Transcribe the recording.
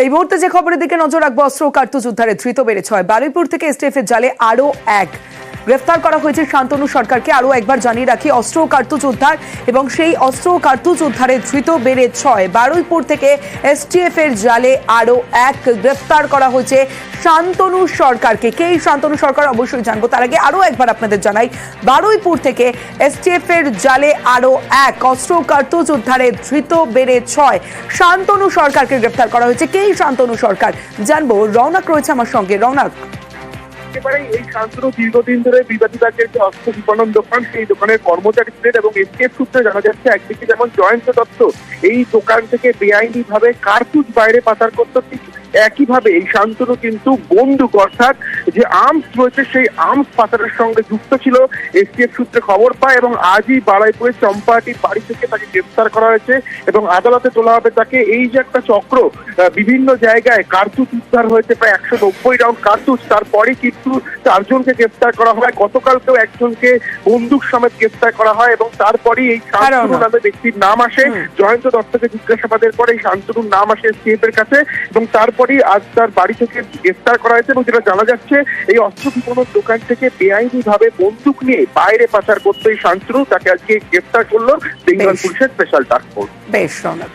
এই মুহূর্তে যে খবরের দিকে নজর রাখবো, অস্ত্র ও কার্তুজ উদ্ধারে ধৃত বেড়েছে। বারুইপুর থেকে এসটিএফ এর জালে আরো এক গ্রেফতার করা হয়েছে শান্তনু সরকারকে। আরো একবার জানিয়ে রাখি, অস্ত্র ও কার্তুজ উদ্ধার এবং সেই অস্ত্র ও কার্তুজ উদ্ধারে ধৃত বেড়ে 6। বারুইপুর থেকে এসটিএফ এর জালে আরো এক গ্রেফতার করা হয়েছে শান্তনু সরকারকে। কে এই শান্তনু সরকার অবশ্যই জানবো, তার আগে আরো একবার আপনাদের জানাই, বারুইপুর থেকে এসটিএফ এর জালে আরো এক অস্ত্র ও কার্তুজ উদ্ধারে ধৃত বেড়ে 6। শান্তনু সরকারকে গ্রেফতার করা হয়েছে। কে এই শান্তনু সরকার জানবো, রওনাক রয়েছে আমার সঙ্গে। রওনাক, একেবারে এই শান্তনু দীর্ঘদিন ধরে বিবাদীবাগের যে অস্ত্র বিপণন দোকান, সেই দোকানের কর্মচারী ছিলেন এবং এসটিএফ সূত্রে জানা যাচ্ছে একদিকে যেমন জয়ন্ত দত্ত এই দোকান থেকে বেআইনি ভাবে কার্তুজ বাইরে পাচার করত, ঠিক একইভাবে এই শান্তনু কিন্তু বন্দুক অর্থাৎ যে আর্মস রয়েছে সেই আর্মস পাচারের সঙ্গে যুক্ত ছিল। এসটিএফ সূত্রে খবর পায় এবং আজই বারুইপুরের চম্পাহাটির বাড়ি থেকে তাকে গ্রেফতার করা হয়েছে এবং আদালতে তোলা হবে তাকে। এই যে একটা চক্র, বিভিন্ন জায়গায় কার্তুজ উদ্ধার হয়েছে প্রায় 190 রাউন্ড কার্তুজ, তারপরে কিন্তু 4 জনকে গ্রেফতার করা হয়। গতকালকেও একজনকে বন্দুক সমেত গ্রেফতার করা হয় এবং তারপরেই এই শান্তনু নামে ব্যক্তির নাম আসে। জয়ন্ত দত্তকে জিজ্ঞাসাবাদের পরে এই শান্তনুর নাম আসে এসটিএফ এর কাছে এবং তারপরেই আজ তার বাড়ি থেকে গ্রেফতার করা হয়েছে। এবং যেটা জানা যাচ্ছে, এই অস্ত্র বিপণন দোকান থেকে বেআইনি ভাবে বন্দুক নিয়ে বাইরে পাচার করতো এই শান্তনু, তাকে আজকে গ্রেফতার করলো বেঙ্গল পুলিশের স্পেশাল টাস্ক ফোর্স। বেশ রওনাক।